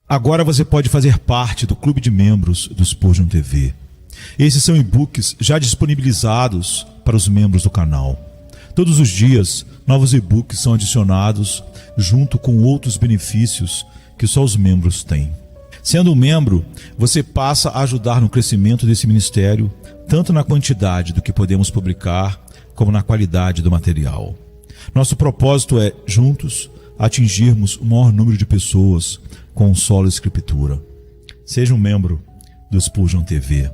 Agora você pode fazer parte do clube de membros do Spurgeon TV. Esses são e-books já disponibilizados para os membros do canal. Todos os dias, novos e-books são adicionados junto com outros benefícios que só os membros têm. Sendo um membro, você passa a ajudar no crescimento desse ministério, tanto na quantidade do que podemos publicar, como na qualidade do material. Nosso propósito é, juntos, atingirmos o maior número de pessoas com solo escritura. Seja um membro do Spurgeon TV.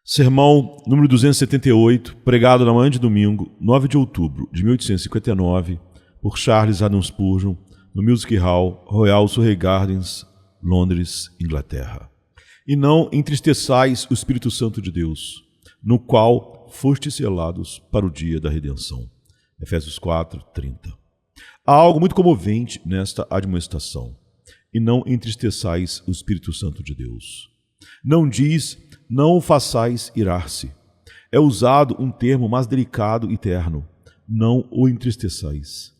Sermão número 278, pregado na manhã de domingo, 9 de outubro de 1859, por Charles Haddon Spurgeon, no Music Hall, Royal Surrey Gardens, Londres, Inglaterra. E não entristeçais o Espírito Santo de Deus, no qual fostes selados para o dia da redenção. Efésios 4, 30. Há algo muito comovente nesta admoestação. E não entristeçais o Espírito Santo de Deus. Não diz, não o façais irar-se. É usado um termo mais delicado e terno. Não o entristeçais.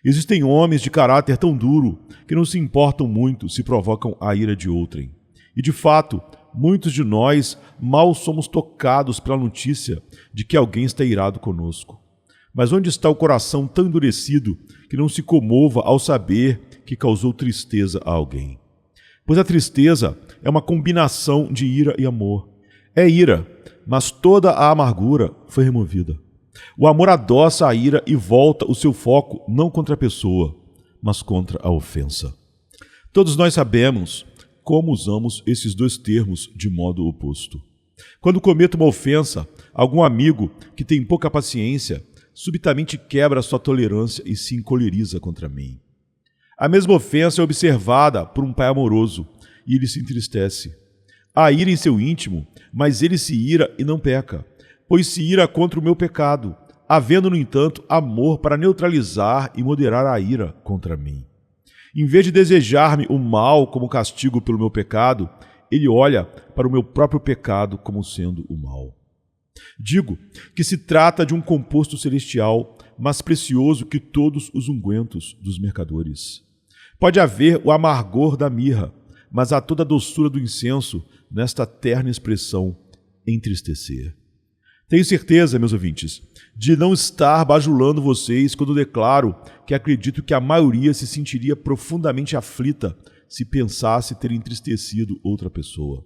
Existem homens de caráter tão duro que não se importam muito se provocam a ira de outrem. E de fato, muitos de nós mal somos tocados pela notícia de que alguém está irado conosco. Mas onde está o coração tão endurecido que não se comova ao saber que causou tristeza a alguém? Pois a tristeza é uma combinação de ira e amor. É ira, mas toda a amargura foi removida. O amor adoça a ira e volta o seu foco não contra a pessoa, mas contra a ofensa. Todos nós sabemos como usamos esses dois termos de modo oposto. Quando cometo uma ofensa, algum amigo que tem pouca paciência subitamente quebra sua tolerância e se encoleriza contra mim. A mesma ofensa é observada por um pai amoroso e ele se entristece. Há ira em seu íntimo, mas ele se ira e não peca, pois se ira contra o meu pecado, havendo, no entanto, amor para neutralizar e moderar a ira contra mim. Em vez de desejar-me o mal como castigo pelo meu pecado, ele olha para o meu próprio pecado como sendo o mal. Digo que se trata de um composto celestial, mais precioso que todos os ungüentos dos mercadores. Pode haver o amargor da mirra, mas há toda a doçura do incenso nesta terna expressão, entristecer. Tenho certeza, meus ouvintes, de não estar bajulando vocês quando declaro que acredito que a maioria se sentiria profundamente aflita se pensasse ter entristecido outra pessoa.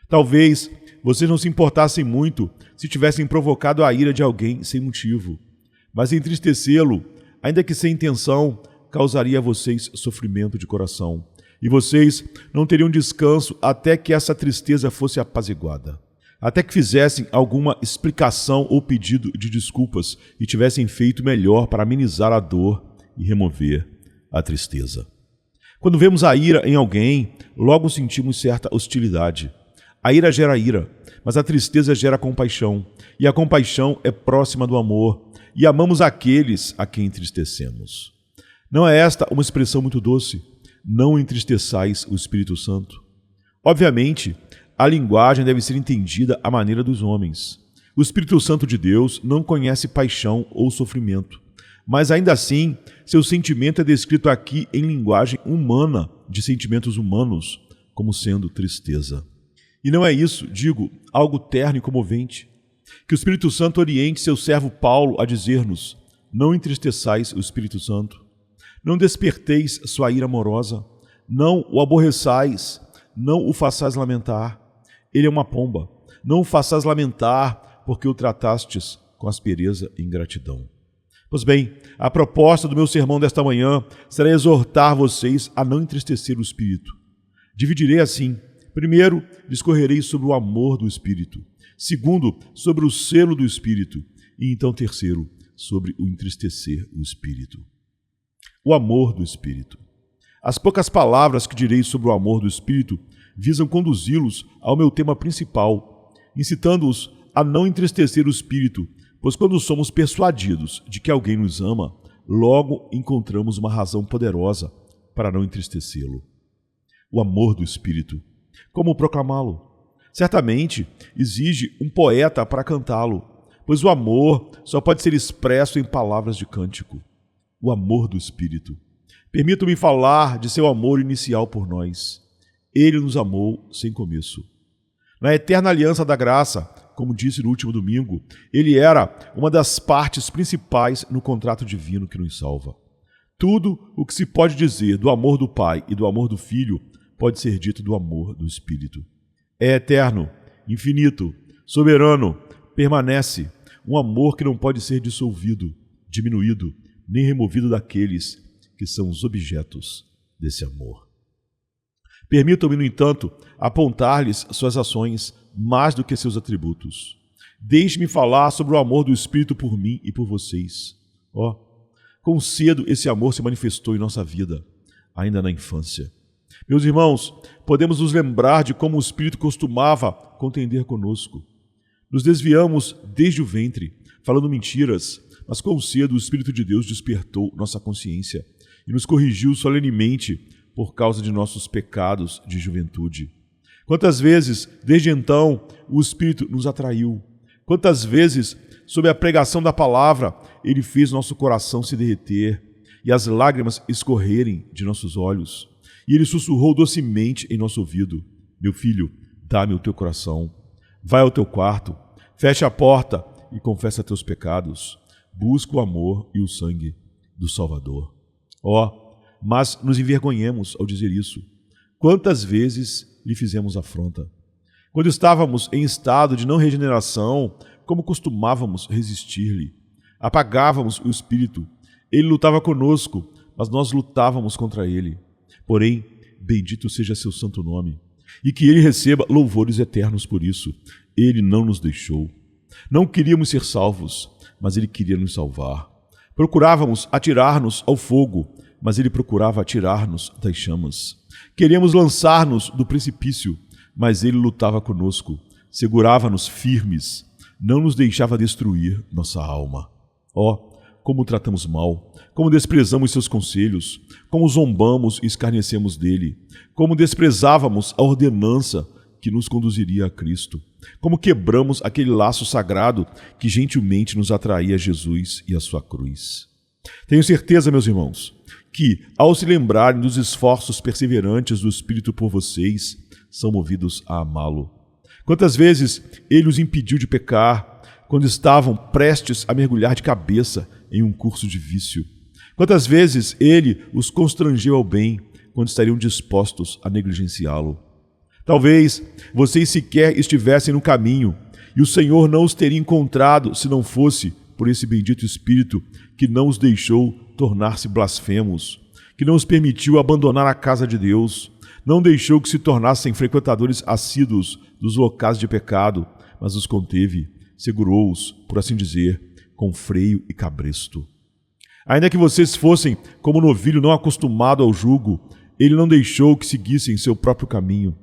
Talvez vocês não se importassem muito se tivessem provocado a ira de alguém sem motivo, mas entristecê-lo, ainda que sem intenção, causaria a vocês sofrimento de coração, e vocês não teriam descanso até que essa tristeza fosse apaziguada, até que fizessem alguma explicação ou pedido de desculpas e tivessem feito melhor para amenizar a dor e remover a tristeza. Quando vemos a ira em alguém, logo sentimos certa hostilidade. A ira gera ira, mas a tristeza gera compaixão, e a compaixão é próxima do amor, e amamos aqueles a quem entristecemos. Não é esta uma expressão muito doce? Não entristeçais o Espírito Santo. Obviamente, a linguagem deve ser entendida à maneira dos homens. O Espírito Santo de Deus não conhece paixão ou sofrimento, mas ainda assim, seu sentimento é descrito aqui em linguagem humana, de sentimentos humanos, como sendo tristeza. E não é isso, digo, algo terno e comovente? Que o Espírito Santo oriente seu servo Paulo a dizer-nos: não entristeçais o Espírito Santo, não desperteis sua ira amorosa, não o aborreçais, não o façais lamentar. Ele é uma pomba, não o façais lamentar, porque o tratastes com aspereza e ingratidão. Pois bem, a proposta do meu sermão desta manhã será exortar vocês a não entristecer o Espírito. Dividirei assim. Primeiro, discorrerei sobre o amor do Espírito. Segundo, sobre o selo do Espírito. E então, terceiro, sobre o entristecer o Espírito. O amor do Espírito. As poucas palavras que direi sobre o amor do Espírito visam conduzi-los ao meu tema principal, incitando-os a não entristecer o Espírito, pois quando somos persuadidos de que alguém nos ama, logo encontramos uma razão poderosa para não entristecê-lo. O amor do Espírito. Como proclamá-lo? Certamente exige um poeta para cantá-lo, pois o amor só pode ser expresso em palavras de cântico. O amor do Espírito. Permito-me falar de seu amor inicial por nós. Ele nos amou sem começo. Na eterna aliança da graça, como disse no último domingo, ele era uma das partes principais no contrato divino que nos salva. Tudo o que se pode dizer do amor do Pai e do amor do Filho pode ser dito do amor do Espírito. É eterno, infinito, soberano, permanece, um amor que não pode ser dissolvido, diminuído, nem removido daqueles que são os objetos desse amor. Permitam-me, no entanto, apontar-lhes suas ações mais do que seus atributos. Deixe-me falar sobre o amor do Espírito por mim e por vocês. Quão cedo esse amor se manifestou em nossa vida, ainda na infância. Meus irmãos, podemos nos lembrar de como o Espírito costumava contender conosco. Nos desviamos desde o ventre, falando mentiras, mas quão cedo o Espírito de Deus despertou nossa consciência e nos corrigiu solenemente por causa de nossos pecados de juventude. Quantas vezes, desde então, o Espírito nos atraiu. Quantas vezes, sob a pregação da palavra, ele fez nosso coração se derreter e as lágrimas escorrerem de nossos olhos. E ele sussurrou docemente em nosso ouvido: meu filho, dá-me o teu coração. Vai ao teu quarto, fecha a porta e confessa teus pecados. Busca o amor e o sangue do Salvador. Mas nos envergonhemos ao dizer isso. Quantas vezes lhe fizemos afronta? Quando estávamos em estado de não regeneração, como costumávamos resistir-lhe? Apagávamos o Espírito. Ele lutava conosco, mas nós lutávamos contra ele. Porém, bendito seja seu santo nome, e que ele receba louvores eternos por isso. Ele não nos deixou. Não queríamos ser salvos, mas ele queria nos salvar. Procurávamos atirar-nos ao fogo, mas ele procurava atirar-nos das chamas. Queríamos lançar-nos do precipício, mas ele lutava conosco, segurava-nos firmes, não nos deixava destruir nossa alma. Como tratamos mal, como desprezamos seus conselhos, como zombamos e escarnecemos dele, como desprezávamos a ordenança que nos conduziria a Cristo, como quebramos aquele laço sagrado que gentilmente nos atraía a Jesus e a sua cruz. Tenho certeza, meus irmãos, que, ao se lembrarem dos esforços perseverantes do Espírito por vocês, são movidos a amá-lo. Quantas vezes ele os impediu de pecar, quando estavam prestes a mergulhar de cabeça em um curso de vício? Quantas vezes ele os constrangeu ao bem, quando estariam dispostos a negligenciá-lo? Talvez vocês sequer estivessem no caminho, e o Senhor não os teria encontrado se não fosse por esse bendito Espírito que não os deixou tornar-se blasfemos, que não os permitiu abandonar a casa de Deus, não deixou que se tornassem frequentadores assíduos dos locais de pecado, mas os conteve, segurou-os, por assim dizer, com freio e cabresto. Ainda que vocês fossem como novilho não acostumado ao jugo, ele não deixou que seguissem seu próprio caminho.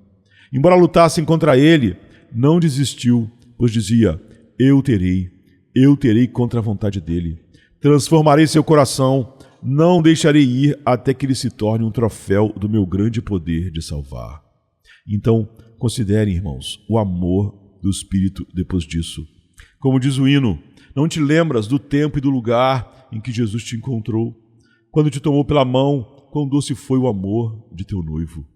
Embora lutassem contra ele, não desistiu, pois dizia: eu terei contra a vontade dele. Transformarei seu coração, não deixarei ir até que ele se torne um troféu do meu grande poder de salvar. Então, considerem, irmãos, o amor do Espírito depois disso. Como diz o hino: não te lembras do tempo e do lugar em que Jesus te encontrou? Quando te tomou pela mão, quão doce foi o amor de teu noivo.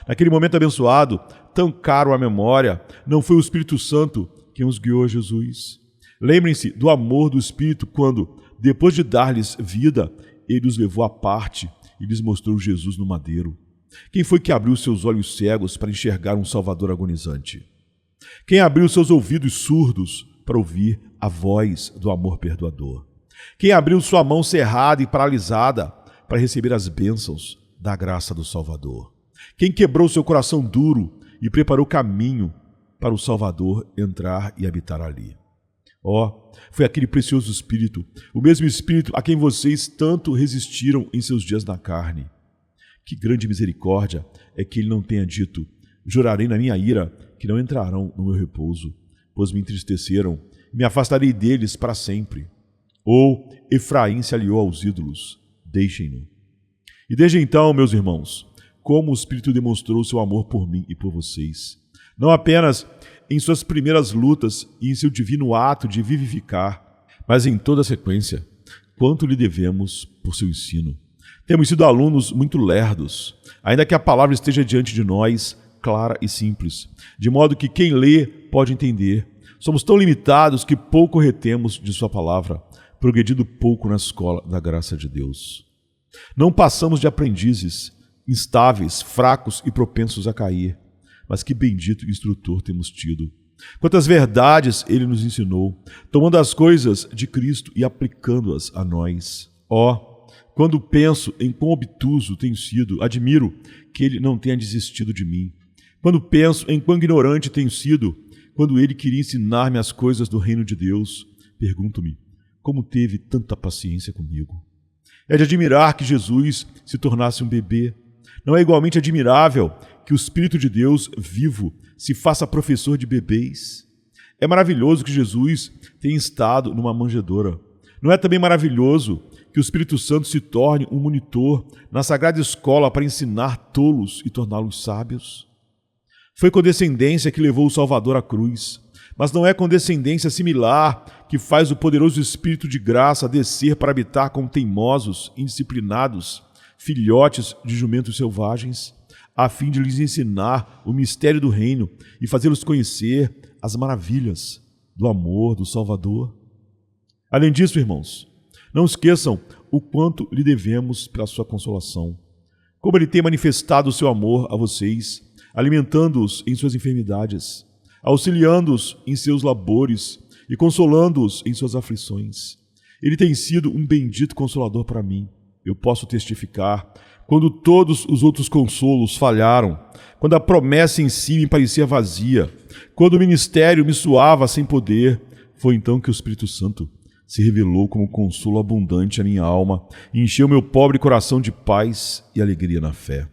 Naquele momento abençoado, tão caro à memória, não foi o Espírito Santo quem os guiou a Jesus? Lembrem-se do amor do Espírito quando, depois de dar-lhes vida, ele os levou à parte e lhes mostrou Jesus no madeiro. Quem foi que abriu seus olhos cegos para enxergar um Salvador agonizante? Quem abriu seus ouvidos surdos para ouvir a voz do amor perdoador? Quem abriu sua mão cerrada e paralisada para receber as bênçãos da graça do Salvador? Quem quebrou seu coração duro e preparou caminho para o Salvador entrar e habitar ali? Foi aquele precioso Espírito, o mesmo Espírito a quem vocês tanto resistiram em seus dias na carne. Que grande misericórdia é que ele não tenha dito: jurarei na minha ira que não entrarão no meu repouso, pois me entristeceram e me afastarei deles para sempre. Ou Efraim se aliou aos ídolos, deixem-no. E desde então, meus irmãos, como o Espírito demonstrou seu amor por mim e por vocês, não apenas em suas primeiras lutas e em seu divino ato de vivificar, mas em toda a sequência, quanto lhe devemos por seu ensino. Temos sido alunos muito lerdos, ainda que a palavra esteja diante de nós, clara e simples, de modo que quem lê pode entender. Somos tão limitados que pouco retemos de sua palavra, progredindo pouco na escola da graça de Deus. Não passamos de aprendizes, instáveis, fracos e propensos a cair, mas que bendito instrutor temos tido. Quantas verdades ele nos ensinou, tomando as coisas de Cristo e aplicando-as a nós. Quando penso em quão obtuso tenho sido, admiro que ele não tenha desistido de mim. Quando penso em quão ignorante tenho sido, quando ele queria ensinar-me as coisas do reino de Deus, pergunto-me, como teve tanta paciência comigo? É de admirar que Jesus se tornasse um bebê. Não é igualmente admirável que o Espírito de Deus vivo se faça professor de bebês? É maravilhoso que Jesus tenha estado numa manjedoura. Não é também maravilhoso que o Espírito Santo se torne um monitor na sagrada escola para ensinar tolos e torná-los sábios? Foi condescendência que levou o Salvador à cruz, mas não é condescendência similar que faz o poderoso Espírito de graça descer para habitar com teimosos, indisciplinados, filhotes de jumentos selvagens, a fim de lhes ensinar o mistério do reino e fazê-los conhecer as maravilhas do amor do Salvador? Além disso, irmãos, não esqueçam o quanto lhe devemos pela sua consolação. Como ele tem manifestado o seu amor a vocês, alimentando-os em suas enfermidades, auxiliando-os em seus labores e consolando-os em suas aflições. Ele tem sido um bendito consolador para mim. Eu posso testificar, quando todos os outros consolos falharam, quando a promessa em si me parecia vazia, quando o ministério me soava sem poder, foi então que o Espírito Santo se revelou como consolo abundante à minha alma e encheu meu pobre coração de paz e alegria na fé.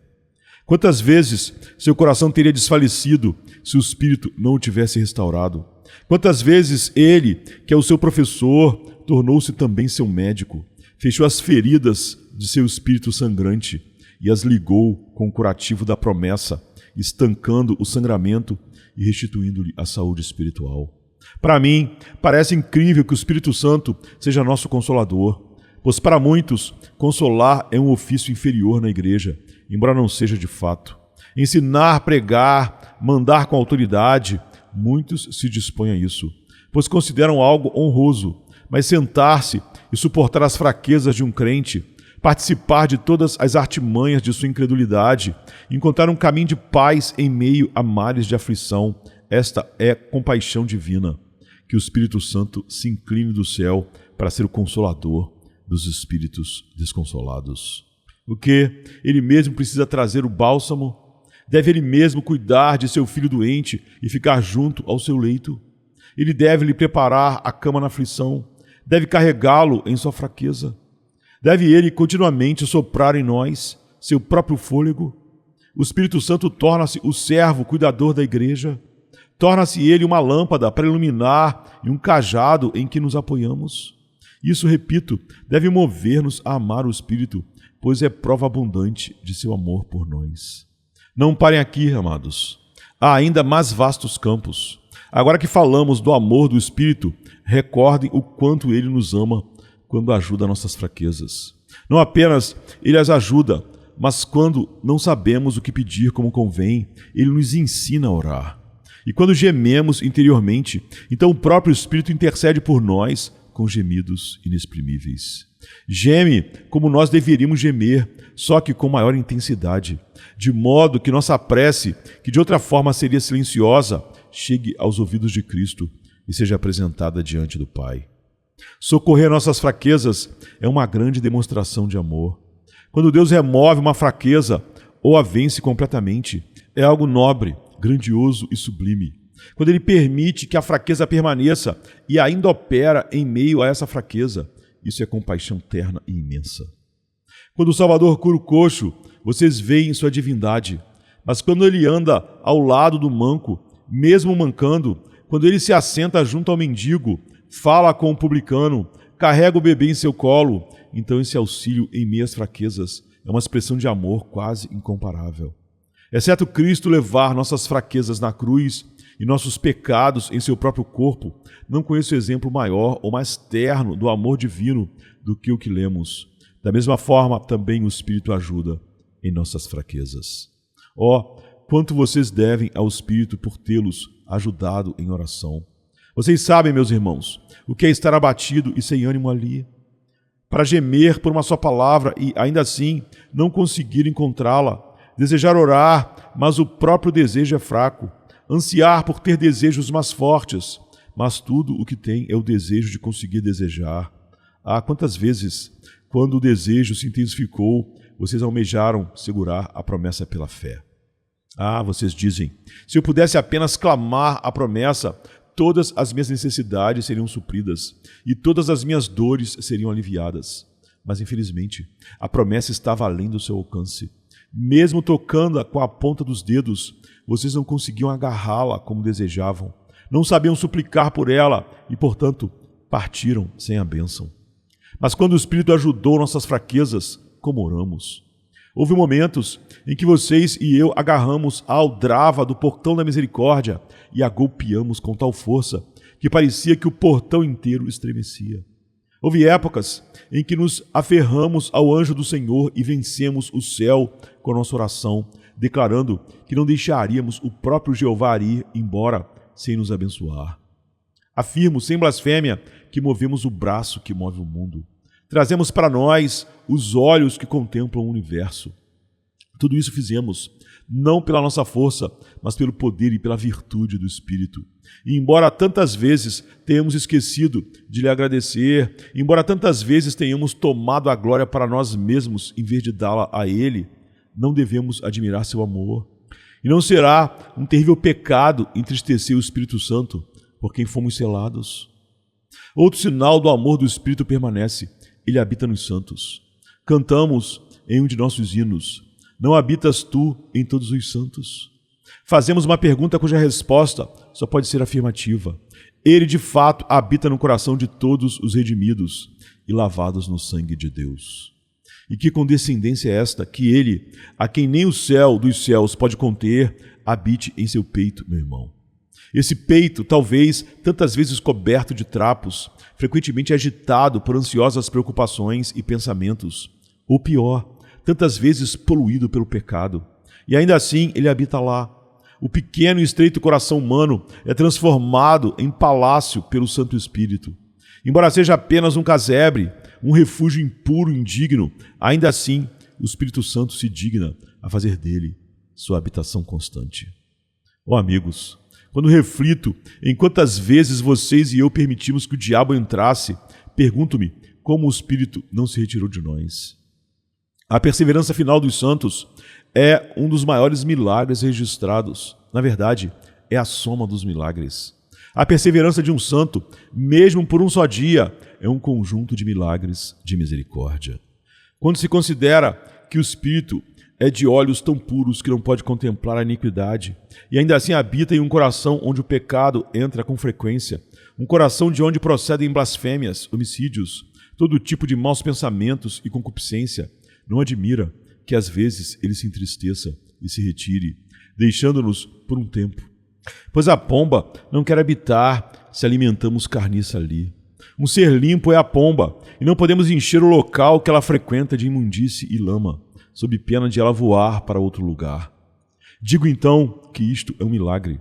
Quantas vezes seu coração teria desfalecido se o Espírito não o tivesse restaurado? Quantas vezes ele, que é o seu professor, tornou-se também seu médico, fechou as feridas de seu espírito sangrante e as ligou com o curativo da promessa, estancando o sangramento e restituindo-lhe a saúde espiritual. Para mim, parece incrível que o Espírito Santo seja nosso consolador, pois para muitos, consolar é um ofício inferior na igreja, embora não seja de fato. Ensinar, pregar, mandar com autoridade, muitos se dispõem a isso, pois consideram algo honroso, mas sentar-se e suportar as fraquezas de um crente, participar de todas as artimanhas de sua incredulidade, encontrar um caminho de paz em meio a mares de aflição, esta é compaixão divina. Que o Espírito Santo se incline do céu para ser o consolador dos espíritos desconsolados. O que? Ele mesmo precisa trazer o bálsamo? Deve ele mesmo cuidar de seu filho doente e ficar junto ao seu leito? Ele deve lhe preparar a cama na aflição? Deve carregá-lo em sua fraqueza? Deve ele continuamente soprar em nós seu próprio fôlego? O Espírito Santo torna-se o servo cuidador da igreja? Torna-se ele uma lâmpada para iluminar e um cajado em que nos apoiamos? Isso, repito, deve mover-nos a amar o Espírito, pois é prova abundante de seu amor por nós. Não parem aqui, amados. Há ainda mais vastos campos. Agora que falamos do amor do Espírito, recordem o quanto ele nos ama quando ajuda nossas fraquezas. Não apenas ele as ajuda, mas quando não sabemos o que pedir como convém, ele nos ensina a orar. E quando gememos interiormente, então o próprio Espírito intercede por nós com gemidos inexprimíveis. Geme como nós deveríamos gemer, só que com maior intensidade, de modo que nossa prece, que de outra forma seria silenciosa, chegue aos ouvidos de Cristo e seja apresentada diante do Pai. Socorrer nossas fraquezas é uma grande demonstração de amor. Quando Deus remove uma fraqueza ou a vence completamente, é algo nobre, grandioso e sublime. Quando Ele permite que a fraqueza permaneça e ainda opera em meio a essa fraqueza, isso é compaixão terna e imensa. Quando o Salvador cura o coxo, vocês veem sua divindade, mas quando Ele anda ao lado do manco, mesmo mancando, quando Ele se assenta junto ao mendigo, fala com o publicano, carrega o bebê em seu colo, então esse auxílio em meio às fraquezas é uma expressão de amor quase incomparável. Exceto Cristo levar nossas fraquezas na cruz e nossos pecados em seu próprio corpo, não conheço exemplo maior ou mais terno do amor divino do que o que lemos. Da mesma forma, também o Espírito ajuda em nossas fraquezas. Ó, quanto vocês devem ao Espírito por tê-los ajudado em oração. Vocês sabem, meus irmãos, o que é estar abatido e sem ânimo ali. Para gemer por uma só palavra e, ainda assim, não conseguir encontrá-la. Desejar orar, mas o próprio desejo é fraco. Ansiar por ter desejos mais fortes, mas tudo o que tem é o desejo de conseguir desejar. Ah, quantas vezes, quando o desejo se intensificou, vocês almejaram segurar a promessa pela fé. Ah, vocês dizem, se eu pudesse apenas clamar a promessa, todas as minhas necessidades seriam supridas e todas as minhas dores seriam aliviadas. Mas, infelizmente, a promessa estava além do seu alcance. Mesmo tocando-a com a ponta dos dedos, vocês não conseguiam agarrá-la como desejavam. Não sabiam suplicar por ela e, portanto, partiram sem a bênção. Mas quando o Espírito ajudou nossas fraquezas, como oramos? Houve momentos em que vocês e eu agarramos a aldrava do portão da misericórdia e a golpeamos com tal força que parecia que o portão inteiro estremecia. Houve épocas em que nos aferramos ao anjo do Senhor e vencemos o céu com a nossa oração, declarando que não deixaríamos o próprio Jeová ir embora sem nos abençoar. Afirmo, sem blasfêmia, que movemos o braço que move o mundo. Trazemos para nós os olhos que contemplam o universo. Tudo isso fizemos, não pela nossa força, mas pelo poder e pela virtude do Espírito. E embora tantas vezes tenhamos esquecido de lhe agradecer, embora tantas vezes tenhamos tomado a glória para nós mesmos em vez de dá-la a Ele, não devemos admirar seu amor. E não será um terrível pecado entristecer o Espírito Santo, por quem fomos selados. Outro sinal do amor do Espírito permanece. Ele habita nos santos. Cantamos em um de nossos hinos: não habitas tu em todos os santos? Fazemos uma pergunta cuja resposta só pode ser afirmativa. Ele, de fato, habita no coração de todos os redimidos e lavados no sangue de Deus. E que condescendência é esta, que Ele, a quem nem o céu dos céus pode conter, habite em seu peito, meu irmão. Esse peito, talvez tantas vezes coberto de trapos, frequentemente agitado por ansiosas preocupações e pensamentos, ou pior, tantas vezes poluído pelo pecado. E ainda assim ele habita lá. O pequeno e estreito coração humano é transformado em palácio pelo Santo Espírito. Embora seja apenas um casebre, um refúgio impuro e indigno, ainda assim o Espírito Santo se digna a fazer dele sua habitação constante. Ó amigos, quando reflito em quantas vezes vocês e eu permitimos que o diabo entrasse, pergunto-me como o Espírito não se retirou de nós. A perseverança final dos santos é um dos maiores milagres registrados. Na verdade, é a soma dos milagres. A perseverança de um santo, mesmo por um só dia, é um conjunto de milagres de misericórdia. Quando se considera que o Espírito é de olhos tão puros que não pode contemplar a iniquidade, e ainda assim habita em um coração onde o pecado entra com frequência, um coração de onde procedem blasfêmias, homicídios, todo tipo de maus pensamentos e concupiscência, não admira que às vezes ele se entristeça e se retire, deixando-nos por um tempo. Pois a pomba não quer habitar se alimentamos carniça ali. Um ser limpo é a pomba, e não podemos encher o local que ela frequenta de imundície e lama, sob pena de ela voar para outro lugar. Digo então que isto é um milagre.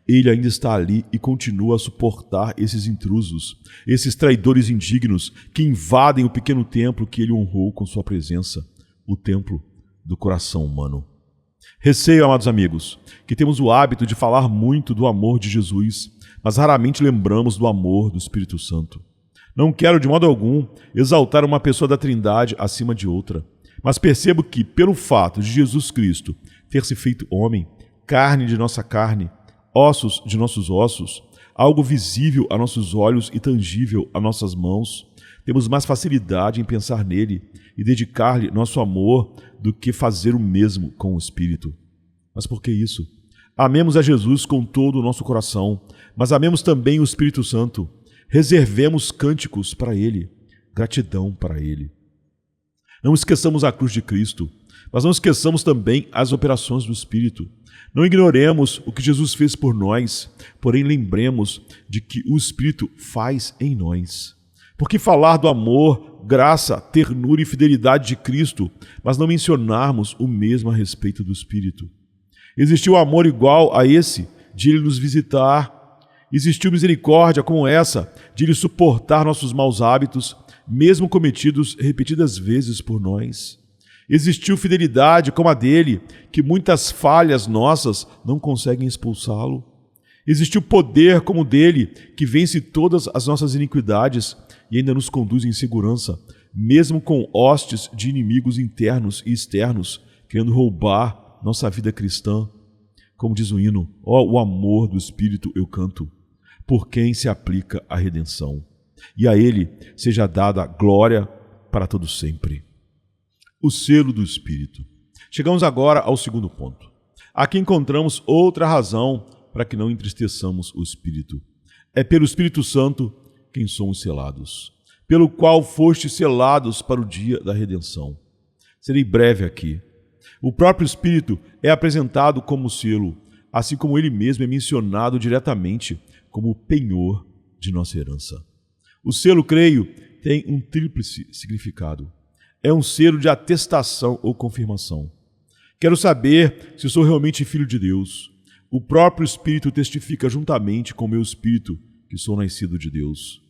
Ele ainda está ali e continua a suportar esses intrusos, esses traidores indignos que invadem o pequeno templo que ele honrou com sua presença, o templo do coração humano. Receio, amados amigos, que temos o hábito de falar muito do amor de Jesus, mas raramente lembramos do amor do Espírito Santo. Não quero de modo algum exaltar uma pessoa da Trindade acima de outra, mas percebo que, pelo fato de Jesus Cristo ter se feito homem, carne de nossa carne, ossos de nossos ossos, algo visível a nossos olhos e tangível a nossas mãos, temos mais facilidade em pensar nele e dedicar-lhe nosso amor do que fazer o mesmo com o Espírito. Mas por que isso? Amemos a Jesus com todo o nosso coração, mas amemos também o Espírito Santo. Reservemos cânticos para ele, gratidão para ele. Não esqueçamos a cruz de Cristo, mas não esqueçamos também as operações do Espírito. Não ignoremos o que Jesus fez por nós, porém lembremos de que o Espírito faz em nós. Porque falar do amor graça, ternura e fidelidade de Cristo, mas não mencionarmos o mesmo a respeito do Espírito? Existiu amor igual a esse de Ele nos visitar? Existiu misericórdia como essa de Ele suportar nossos maus hábitos, mesmo cometidos repetidas vezes por nós? Existiu fidelidade como a dele, que muitas falhas nossas não conseguem expulsá-lo? Existiu poder como o dele, que vence todas as nossas iniquidades e ainda nos conduz em segurança, mesmo com hostes de inimigos internos e externos, querendo roubar nossa vida cristã? Como diz o hino, o amor do Espírito eu canto, por quem se aplica a redenção. E a ele seja dada glória para todo sempre. O selo do Espírito. Chegamos agora ao segundo ponto. Aqui encontramos outra razão para que não entristeçamos o Espírito. É pelo Espírito Santo quem somos selados, pelo qual fostes selados para o dia da redenção. Serei breve aqui. O próprio Espírito é apresentado como selo, assim como ele mesmo é mencionado diretamente como o penhor de nossa herança. O selo, creio, tem um tríplice significado. É um selo de atestação ou confirmação. Quero saber se sou realmente filho de Deus. O próprio Espírito testifica juntamente com o meu espírito que sou nascido de Deus.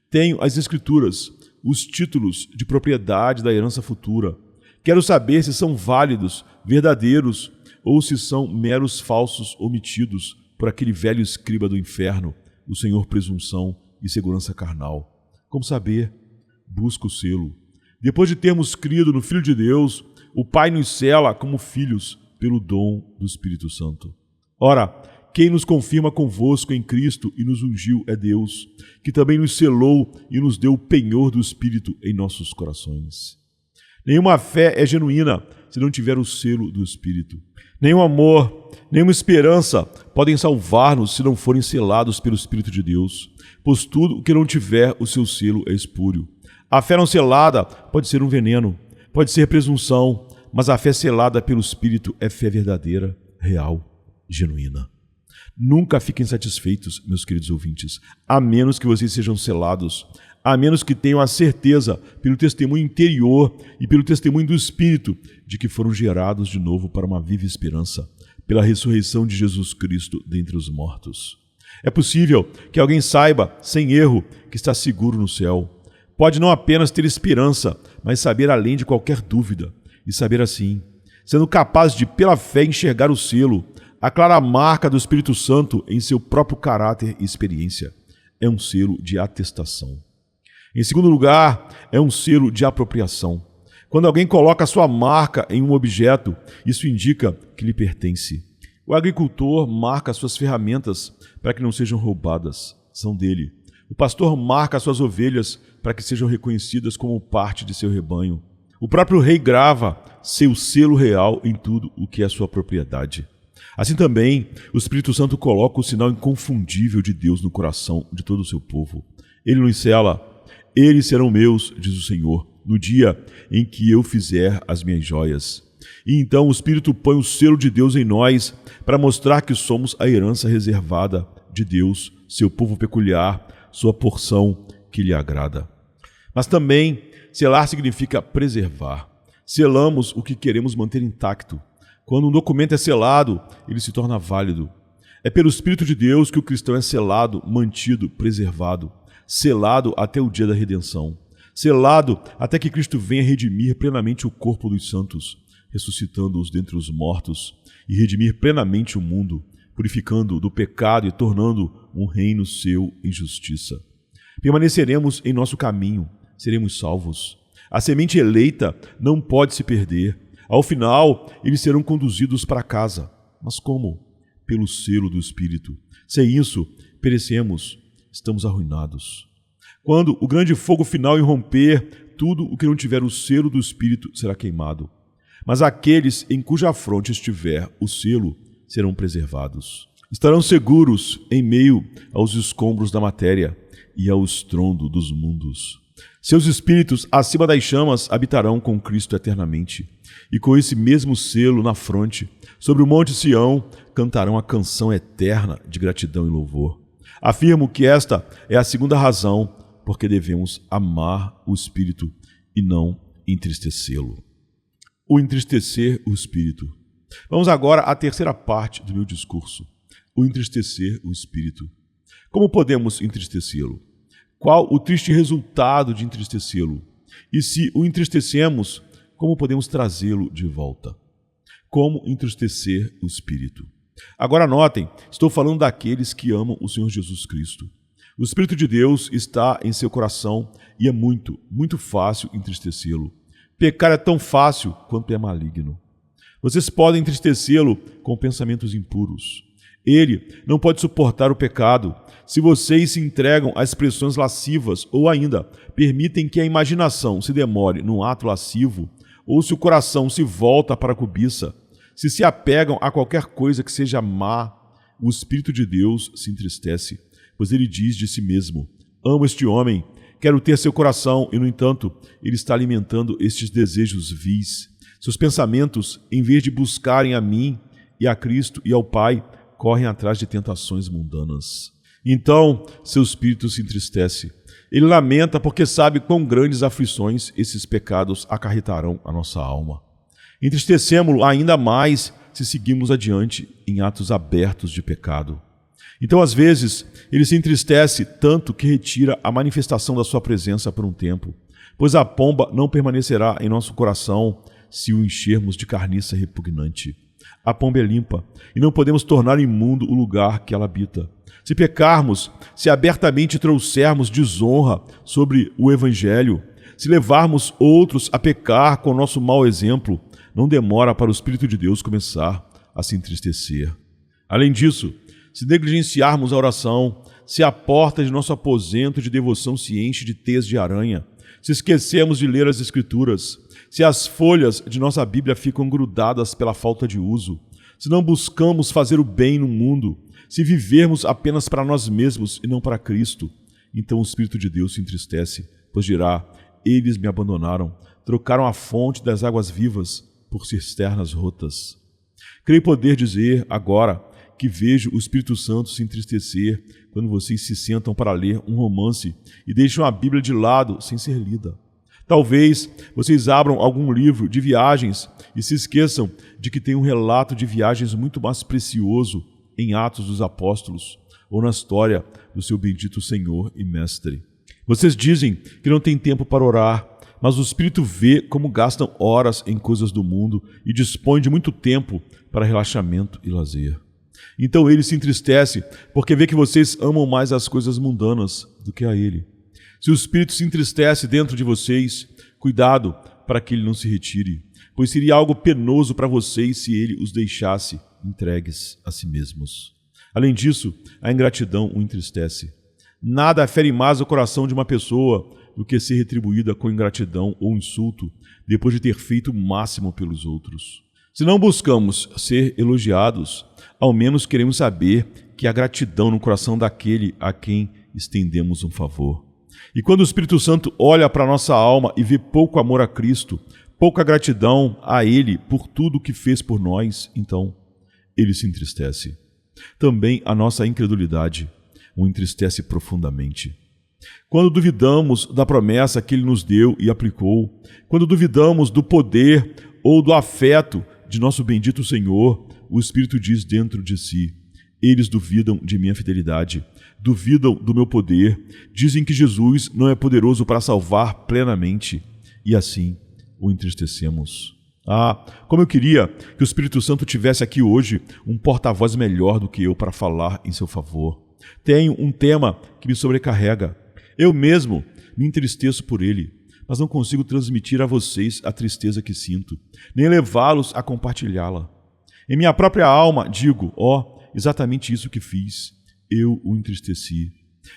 Tenho as Escrituras, os títulos de propriedade da herança futura. Quero saber se são válidos, verdadeiros, ou se são meros falsos omitidos por aquele velho escriba do inferno, o Senhor presunção e segurança carnal. Como saber? Busco o selo. Depois de termos crido no Filho de Deus, o Pai nos sela como filhos pelo dom do Espírito Santo. Ora, quem nos confirma convosco em Cristo e nos ungiu é Deus, que também nos selou e nos deu o penhor do Espírito em nossos corações. Nenhuma fé é genuína se não tiver o selo do Espírito. Nenhum amor, nenhuma esperança podem salvar-nos se não forem selados pelo Espírito de Deus, pois tudo o que não tiver o seu selo é espúrio. A fé não selada pode ser um veneno, pode ser presunção, mas a fé selada pelo Espírito é fé verdadeira, real, genuína. Nunca fiquem satisfeitos, meus queridos ouvintes, a menos que vocês sejam selados, a menos que tenham a certeza, pelo testemunho interior e pelo testemunho do Espírito, de que foram gerados de novo para uma viva esperança, pela ressurreição de Jesus Cristo dentre os mortos. É possível que alguém saiba, sem erro, que está seguro no céu. Pode não apenas ter esperança, mas saber além de qualquer dúvida, e saber assim, sendo capaz de, pela fé, enxergar o selo, a clara marca do Espírito Santo em seu próprio caráter e experiência. É um selo de atestação. Em segundo lugar, é um selo de apropriação. Quando alguém coloca a sua marca em um objeto, isso indica que lhe pertence. O agricultor marca suas ferramentas para que não sejam roubadas, são dele. O pastor marca suas ovelhas para que sejam reconhecidas como parte de seu rebanho. O próprio rei grava seu selo real em tudo o que é sua propriedade. Assim também, o Espírito Santo coloca o sinal inconfundível de Deus no coração de todo o seu povo. Ele nos sela. Eles serão meus, diz o Senhor, no dia em que eu fizer as minhas joias. E então o Espírito põe o selo de Deus em nós para mostrar que somos a herança reservada de Deus, seu povo peculiar, sua porção que lhe agrada. Mas também, selar significa preservar. Selamos o que queremos manter intacto. Quando um documento é selado, ele se torna válido. É pelo Espírito de Deus que o cristão é selado, mantido, preservado. Selado até o dia da redenção, selado até que Cristo venha redimir plenamente o corpo dos santos, ressuscitando-os dentre os mortos, e redimir plenamente o mundo, purificando-o do pecado e tornando um reino seu em justiça. Permaneceremos em nosso caminho, seremos salvos. A semente eleita não pode se perder. Ao final, eles serão conduzidos para casa. Mas como? Pelo selo do Espírito. Sem isso, perecemos. Estamos arruinados. Quando o grande fogo final irromper, tudo o que não tiver o selo do Espírito será queimado. Mas aqueles em cuja fronte estiver o selo serão preservados. Estarão seguros em meio aos escombros da matéria e ao estrondo dos mundos. Seus espíritos, acima das chamas, habitarão com Cristo eternamente. E com esse mesmo selo na fronte, sobre o monte Sião, cantarão a canção eterna de gratidão e louvor. Afirmo que esta é a segunda razão porque devemos amar o Espírito e não entristecê-lo. O entristecer o espírito. Vamos agora à terceira parte do meu discurso. O entristecer o espírito. Como podemos entristecê-lo? Qual o triste resultado de entristecê-lo? E se o entristecemos, como podemos trazê-lo de volta? Como entristecer o espírito? Agora notem, estou falando daqueles que amam o Senhor Jesus Cristo. O Espírito de Deus está em seu coração e é muito, muito fácil entristecê-lo. Pecar é tão fácil quanto é maligno. Vocês podem entristecê-lo com pensamentos impuros. Ele não pode suportar o pecado. Se vocês se entregam a expressões lascivas ou ainda permitem que a imaginação se demore num ato lascivo, ou se o coração se volta para a cobiça, se apegam a qualquer coisa que seja má, o Espírito de Deus se entristece, pois ele diz de si mesmo: amo este homem, quero ter seu coração, e no entanto, ele está alimentando estes desejos vis. Seus pensamentos, em vez de buscarem a mim e a Cristo e ao Pai, correm atrás de tentações mundanas. Então, seu espírito se entristece. Ele lamenta porque sabe quão grandes aflições esses pecados acarretarão à nossa alma. Entristecemos-lo ainda mais se seguimos adiante em atos abertos de pecado. Então, às vezes, ele se entristece tanto que retira a manifestação da sua presença por um tempo, pois a pomba não permanecerá em nosso coração se o enchermos de carniça repugnante. A pomba é limpa e não podemos tornar imundo o lugar que ela habita. Se pecarmos, se abertamente trouxermos desonra sobre o Evangelho, se levarmos outros a pecar com nosso mau exemplo, não demora para o Espírito de Deus começar a se entristecer. Além disso, se negligenciarmos a oração, se a porta de nosso aposento de devoção se enche de teias de aranha, se esquecemos de ler as Escrituras, se as folhas de nossa Bíblia ficam grudadas pela falta de uso, se não buscamos fazer o bem no mundo, se vivermos apenas para nós mesmos e não para Cristo, então o Espírito de Deus se entristece, pois dirá: eles me abandonaram, trocaram a fonte das águas vivas por cisternas rotas. Creio poder dizer agora que vejo o Espírito Santo se entristecer quando vocês se sentam para ler um romance e deixam a Bíblia de lado sem ser lida. Talvez vocês abram algum livro de viagens e se esqueçam de que tem um relato de viagens muito mais precioso em Atos dos Apóstolos ou na história do seu bendito Senhor e Mestre. Vocês dizem que não tem tempo para orar, mas o Espírito vê como gastam horas em coisas do mundo e dispõe de muito tempo para relaxamento e lazer. Então ele se entristece porque vê que vocês amam mais as coisas mundanas do que a ele. Se o Espírito se entristece dentro de vocês, cuidado para que ele não se retire, pois seria algo penoso para vocês se ele os deixasse entregues a si mesmos. Além disso, a ingratidão o entristece. Nada fere mais o coração de uma pessoa do que ser retribuída com ingratidão ou insulto depois de ter feito o máximo pelos outros. Se não buscamos ser elogiados, ao menos queremos saber que há gratidão no coração daquele a quem estendemos um favor. E quando o Espírito Santo olha para a nossa alma e vê pouco amor a Cristo, pouca gratidão a Ele por tudo o que fez por nós, então Ele se entristece. Também a nossa incredulidade o entristece profundamente. Quando duvidamos da promessa que Ele nos deu e aplicou, quando duvidamos do poder ou do afeto de nosso bendito Senhor, o Espírito diz dentro de si: eles duvidam de minha fidelidade, duvidam do meu poder, dizem que Jesus não é poderoso para salvar plenamente, e assim o entristecemos. Ah, como eu queria que o Espírito Santo tivesse aqui hoje um porta-voz melhor do que eu para falar em seu favor. Tenho um tema que me sobrecarrega. Eu mesmo me entristeço por ele, mas não consigo transmitir a vocês a tristeza que sinto, nem levá-los a compartilhá-la. Em minha própria alma digo: exatamente isso que fiz. Eu o entristeci.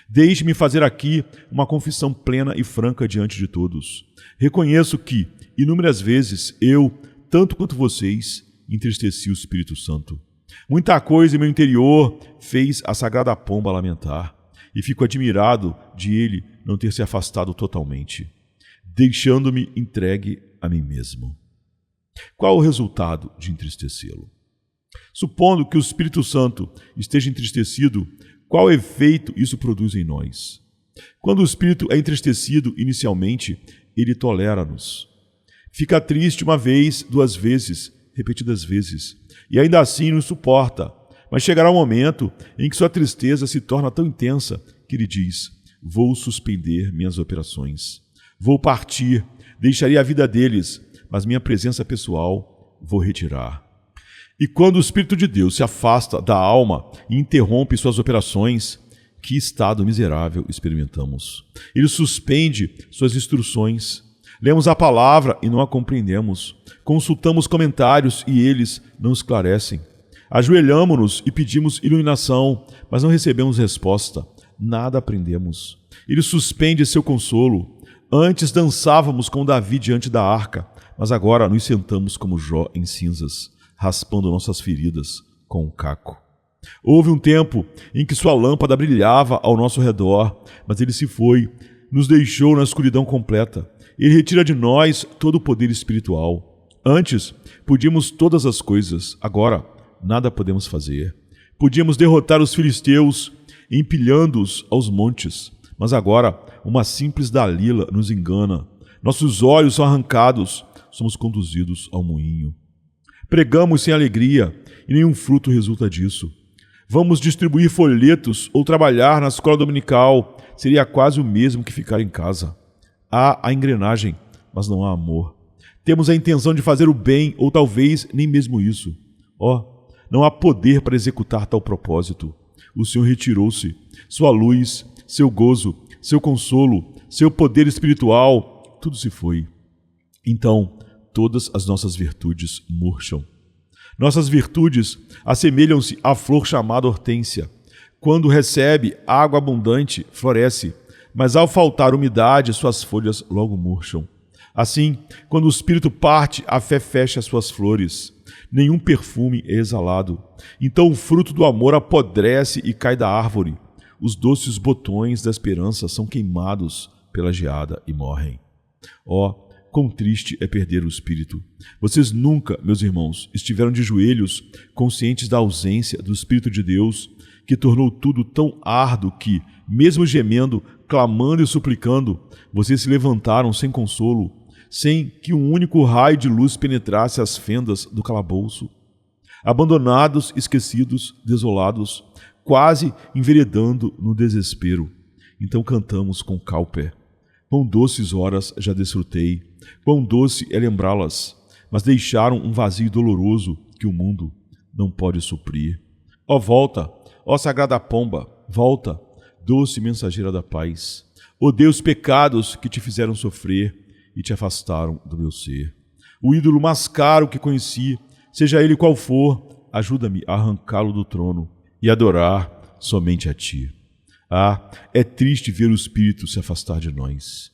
Deixe-me fazer aqui uma confissão plena e franca diante de todos. Reconheço que, inúmeras vezes, eu, tanto quanto vocês, entristeci o Espírito Santo. Muita coisa em meu interior fez a sagrada pomba lamentar, e fico admirado de ele não ter se afastado totalmente, deixando-me entregue a mim mesmo. Qual o resultado de entristecê-lo? Supondo que o Espírito Santo esteja entristecido, qual efeito isso produz em nós? Quando o Espírito é entristecido inicialmente, Ele tolera-nos. Fica triste uma vez, 2 vezes, repetidas vezes, e ainda assim nos suporta. Mas chegará um momento em que sua tristeza se torna tão intensa que ele diz: vou suspender minhas operações. Vou partir, deixarei a vida deles, mas minha presença pessoal vou retirar. E quando o Espírito de Deus se afasta da alma e interrompe suas operações, que estado miserável experimentamos. Ele suspende suas instruções. Lemos a palavra e não a compreendemos. Consultamos comentários e eles não esclarecem. Ajoelhamo-nos e pedimos iluminação, mas não recebemos resposta. Nada aprendemos. Ele suspende seu consolo. Antes dançávamos com Davi diante da arca, mas agora nos sentamos como Jó em cinzas, raspando nossas feridas com um caco. Houve um tempo em que sua lâmpada brilhava ao nosso redor, mas ele se foi, nos deixou na escuridão completa. Ele retira de nós todo o poder espiritual. Antes, podíamos todas as coisas, agora, nada podemos fazer. Podíamos derrotar os filisteus, empilhando-os aos montes, mas agora, uma simples Dalila nos engana. Nossos olhos são arrancados, somos conduzidos ao moinho. Pregamos sem alegria e nenhum fruto resulta disso. Vamos distribuir folhetos ou trabalhar na escola dominical. Seria quase o mesmo que ficar em casa. Há a engrenagem, mas não há amor. Temos a intenção de fazer o bem, ou talvez nem mesmo isso. Não há poder para executar tal propósito. O Senhor retirou-se. Sua luz, seu gozo, seu consolo, seu poder espiritual, tudo se foi. Então, todas as nossas virtudes murcham. Nossas virtudes assemelham-se à flor chamada hortênsia. Quando recebe água abundante, floresce, mas ao faltar umidade, suas folhas logo murcham. Assim, quando o espírito parte, a fé fecha suas flores. Nenhum perfume é exalado. Então o fruto do amor apodrece e cai da árvore. Os doces botões da esperança são queimados pela geada e morrem. Quão triste é perder o Espírito. Vocês nunca, meus irmãos, estiveram de joelhos, conscientes da ausência do Espírito de Deus, que tornou tudo tão árduo que, mesmo gemendo, clamando e suplicando, vocês se levantaram sem consolo, sem que um único raio de luz penetrasse as fendas do calabouço. Abandonados, esquecidos, desolados, quase enveredando no desespero. Então cantamos com Cowper. Quão doces horas já desfrutei, quão doce é lembrá-las, mas deixaram um vazio doloroso que o mundo não pode suprir. Volta, sagrada pomba, volta, doce mensageira da paz. Odeio os pecados que te fizeram sofrer e te afastaram do meu ser. O ídolo mais caro que conheci, seja ele qual for, ajuda-me a arrancá-lo do trono e adorar somente a ti. É triste ver o Espírito se afastar de nós.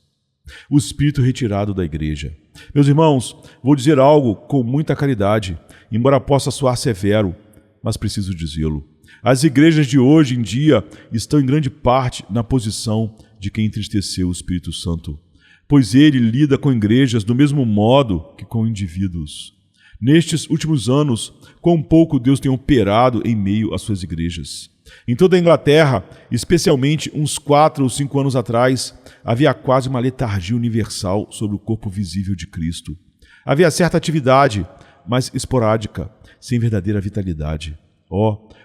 O Espírito retirado da igreja. Meus irmãos, vou dizer algo com muita caridade, embora possa soar severo, mas preciso dizê-lo. As igrejas de hoje em dia estão em grande parte na posição de quem entristeceu o Espírito Santo, pois ele lida com igrejas do mesmo modo que com indivíduos. Nestes últimos anos, quão pouco Deus tem operado em meio às suas igrejas. Em toda a Inglaterra, especialmente uns 4 ou 5 anos atrás, havia quase uma letargia universal sobre o corpo visível de Cristo. Havia certa atividade, mas esporádica, sem verdadeira vitalidade.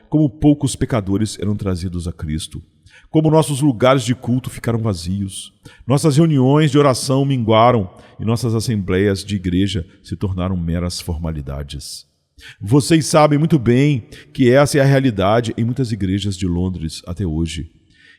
Como poucos pecadores eram trazidos a Cristo. Como nossos lugares de culto ficaram vazios. Nossas reuniões de oração minguaram e nossas assembleias de igreja se tornaram meras formalidades. Vocês sabem muito bem que essa é a realidade em muitas igrejas de Londres até hoje.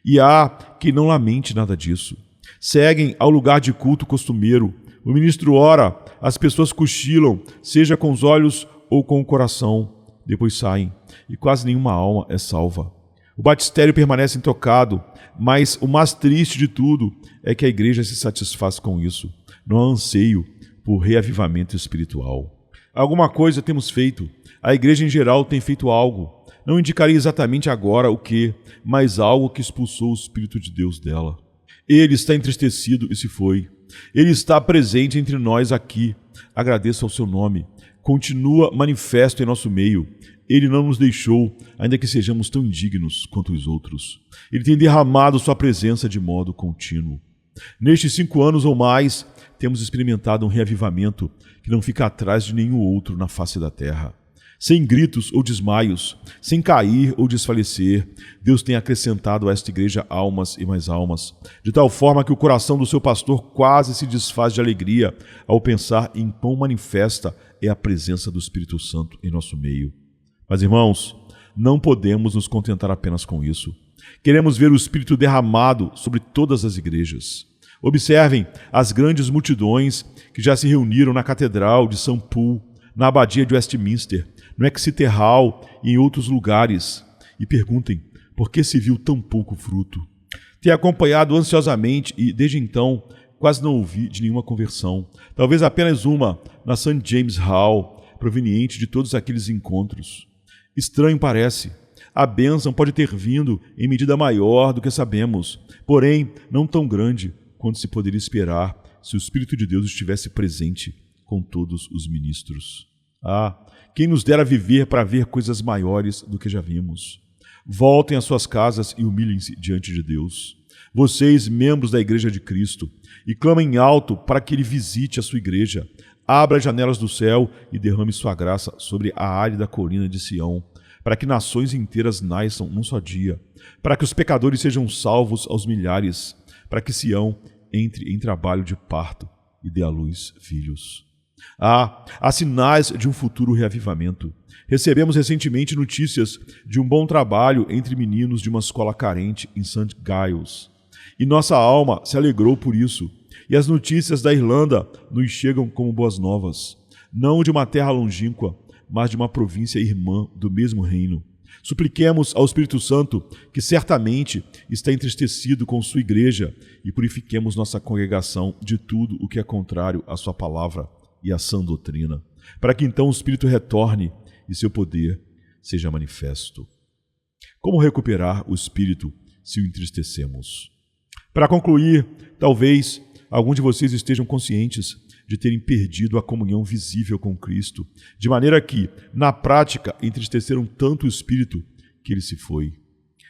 E há que não lamente nada disso. Seguem ao lugar de culto costumeiro. O ministro ora, as pessoas cochilam, seja com os olhos ou com o coração. Depois saem, e quase nenhuma alma é salva. O batistério permanece intocado, mas o mais triste de tudo é que a igreja se satisfaz com isso. Não há anseio por reavivamento espiritual. Alguma coisa temos feito. A igreja em geral tem feito algo. Não indicarei exatamente agora o que, mas algo que expulsou o Espírito de Deus dela. Ele está entristecido e se foi. Ele está presente entre nós aqui. Agradeço ao seu nome. Continua manifesto em nosso meio. Ele não nos deixou, ainda que sejamos tão indignos quanto os outros. Ele tem derramado sua presença de modo contínuo. Nestes 5 anos ou mais, temos experimentado um reavivamento que não fica atrás de nenhum outro na face da terra. Sem gritos ou desmaios, sem cair ou desfalecer, Deus tem acrescentado a esta igreja almas e mais almas, de tal forma que o coração do seu pastor quase se desfaz de alegria ao pensar em quão manifesta é a presença do Espírito Santo em nosso meio. Mas, irmãos, não podemos nos contentar apenas com isso. Queremos ver o Espírito derramado sobre todas as igrejas. Observem as grandes multidões que já se reuniram na Catedral de St. Paul, na Abadia de Westminster, no Exeter Hall e em outros lugares, e perguntem por que se viu tão pouco fruto. Tenho acompanhado ansiosamente e, desde então, quase não ouvi de nenhuma conversão, talvez apenas uma na St. James Hall, proveniente de todos aqueles encontros. Estranho parece. A bênção pode ter vindo em medida maior do que sabemos, porém não tão grande quanto se poderia esperar se o Espírito de Deus estivesse presente com todos os ministros. Quem nos dera viver para ver coisas maiores do que já vimos. Voltem às suas casas e humilhem-se diante de Deus. Vocês, membros da Igreja de Cristo, e clamem alto para que Ele visite a sua igreja, abra as janelas do céu e derrame sua graça sobre a árida colina de Sião, para que nações inteiras nasçam num só dia, para que os pecadores sejam salvos aos milhares, para que Sião entre em trabalho de parto e dê à luz filhos. Há sinais de um futuro reavivamento. Recebemos recentemente notícias de um bom trabalho entre meninos de uma escola carente em St. Giles. E nossa alma se alegrou por isso. E as notícias da Irlanda nos chegam como boas novas. Não de uma terra longínqua, mas de uma província irmã do mesmo reino. Supliquemos ao Espírito Santo, que certamente está entristecido com sua igreja, e purifiquemos nossa congregação de tudo o que é contrário à sua palavra e à sã doutrina, para que então o Espírito retorne e seu poder seja manifesto. Como recuperar o Espírito se o entristecemos? Para concluir, talvez alguns de vocês estejam conscientes de terem perdido a comunhão visível com Cristo, de maneira que, na prática, entristeceram tanto o Espírito que ele se foi.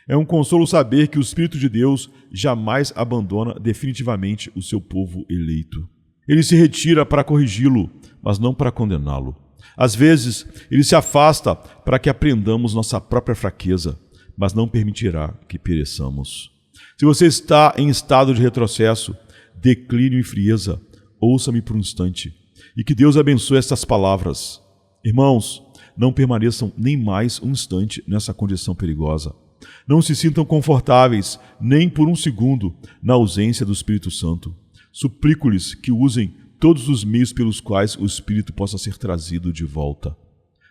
É um consolo saber que o Espírito de Deus jamais abandona definitivamente o seu povo eleito. Ele se retira para corrigi-lo, mas não para condená-lo. Às vezes, ele se afasta para que aprendamos nossa própria fraqueza, mas não permitirá que pereçamos. Se você está em estado de retrocesso, declínio e frieza, ouça-me por um instante, e que Deus abençoe estas palavras. Irmãos, não permaneçam nem mais um instante nessa condição perigosa. Não se sintam confortáveis, nem por um segundo, na ausência do Espírito Santo. Suplico-lhes que usem todos os meios pelos quais o Espírito possa ser trazido de volta.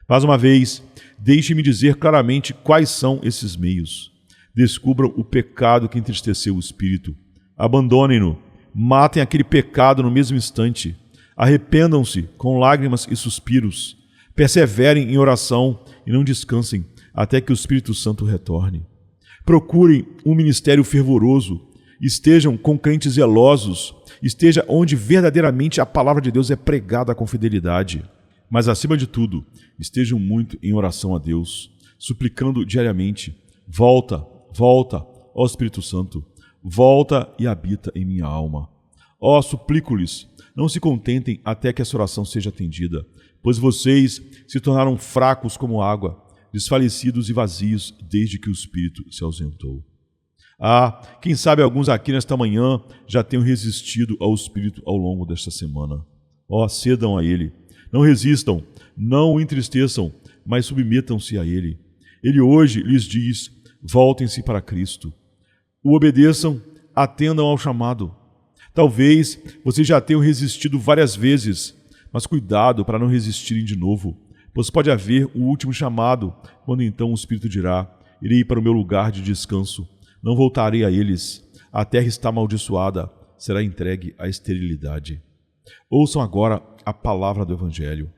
Mais uma vez, deixe-me dizer claramente quais são esses meios. Descubram o pecado que entristeceu o Espírito. Abandonem-no. Matem aquele pecado no mesmo instante. Arrependam-se com lágrimas e suspiros. Perseverem em oração e não descansem até que o Espírito Santo retorne. Procurem um ministério fervoroso. Estejam com crentes zelosos. Esteja onde verdadeiramente a palavra de Deus é pregada com fidelidade. Mas, acima de tudo, estejam muito em oração a Deus, suplicando diariamente: volta, volta, ó Espírito Santo, volta e habita em minha alma. Ó, suplico-lhes, não se contentem até que essa oração seja atendida, pois vocês se tornaram fracos como água, desfalecidos e vazios desde que o Espírito se ausentou. Quem sabe alguns aqui nesta manhã já tenham resistido ao Espírito ao longo desta semana. Cedam a Ele. Não resistam, não o entristeçam, mas submetam-se a Ele. Ele hoje lhes diz: voltem-se para Cristo. O obedeçam, atendam ao chamado. Talvez vocês já tenham resistido várias vezes, mas cuidado para não resistirem de novo, pois pode haver um último chamado, quando então o Espírito dirá: irei para o meu lugar de descanso. Não voltarei a eles. A terra está amaldiçoada, será entregue à esterilidade. Ouçam agora a palavra do Evangelho,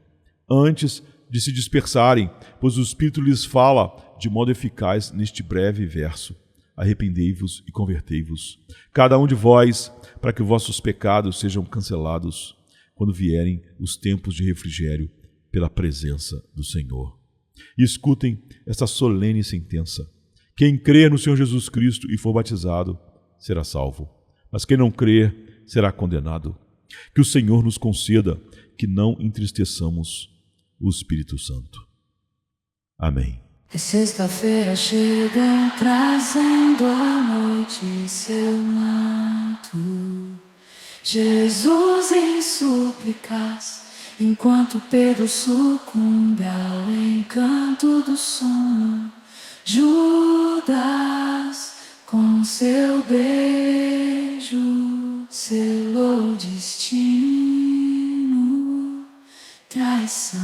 antes de se dispersarem, pois o Espírito lhes fala de modo eficaz neste breve verso: arrependei-vos e convertei-vos, cada um de vós, para que vossos pecados sejam cancelados, quando vierem os tempos de refrigério pela presença do Senhor. E escutem esta solene sentença: quem crer no Senhor Jesus Cristo e for batizado será salvo, mas quem não crer será condenado. Que o Senhor nos conceda que não entristeçamos o Espírito Santo. Amém. É sexta-feira chega trazendo a noite em seu manto. Jesus em súplicas, enquanto Pedro sucumbe ao encanto do sono. Judas, com seu beijo, selou o destino. Traição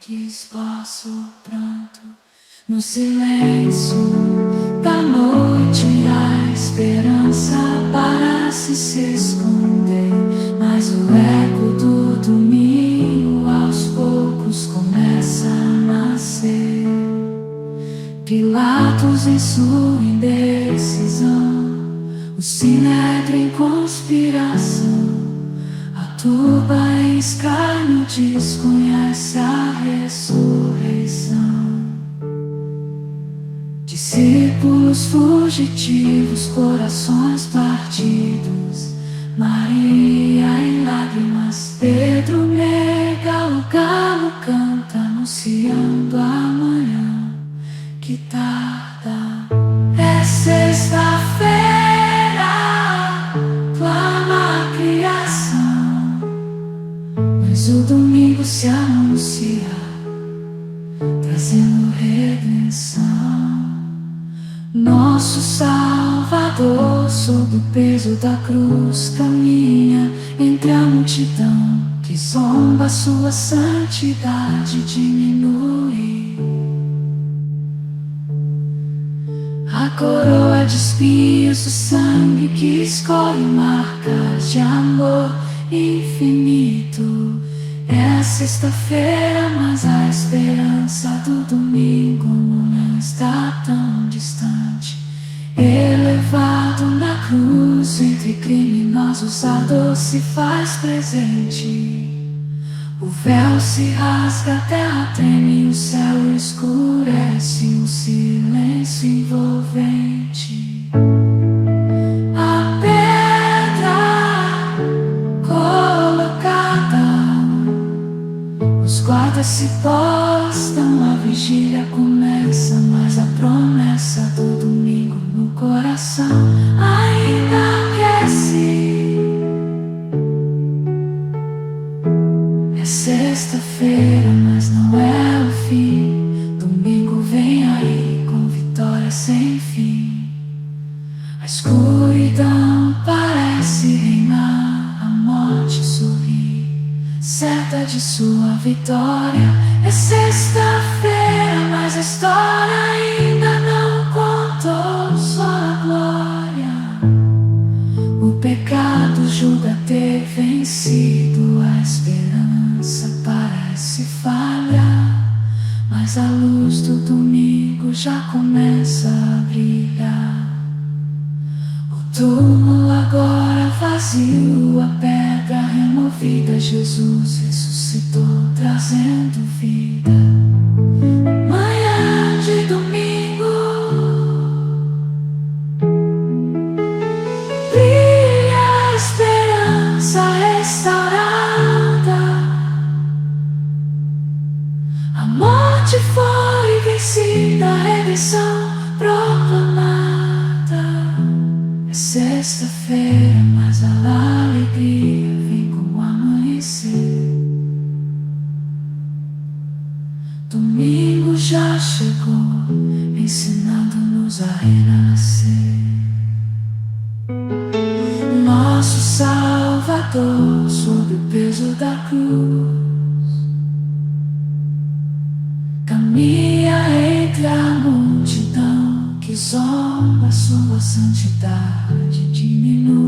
que esboça o pranto. No silêncio da noite, a esperança parece se esconder, mas o eco do domingo aos poucos começa a nascer. Pilatos em sua indecisão, o sinédrio em conspiração, a turba em escárnio desconhece a ressurreição. Discípulos fugitivos, corações partidos, Maria em lágrimas, Pedro nega, o galo canta anunciando amanhã que tarda. É sexta-feira, clama a criação, mas o domingo se anuncia, trazendo redenção. Nosso Salvador, sob o peso da cruz, caminha entre a multidão que zomba, sua santidade diminui. A coroa de espinhos, o sangue que escolhe marcas de amor infinito. É sexta-feira, mas a esperança do domingo não está tão distante. Elevado na cruz, entre criminosos a dor se faz presente. O véu se rasga, a terra treme, o céu escurece, um silêncio envolvente. A pedra colocada, os guardas se postam, a vigília começa, mas a promessa do domingo no coração ainda aquece. É sexta-feira, mas não é o fim. Domingo vem aí com vitória sem fim. A escuridão parece reinar, a morte sorri, certa de sua vitória. É sexta-feira, mas a história ainda não contou sua glória. O pecado julga ter vencido, a esperança parece falhar, mas a luz do domingo já começa a brilhar. O túmulo agora vazio, a pedra removida, Jesus ressuscitou, trazendo vida. Manhã de domingo, brilha a esperança restaurada. A morte foi vencida, a redenção proclamada. É sexta-feira, mas a alegria vem com o amanhecer. Domingo já chegou, ensinando-nos a renascer. Nosso Salvador, sob o peso da cruz, caminha entre a multidão que zomba, sua santidade diminui.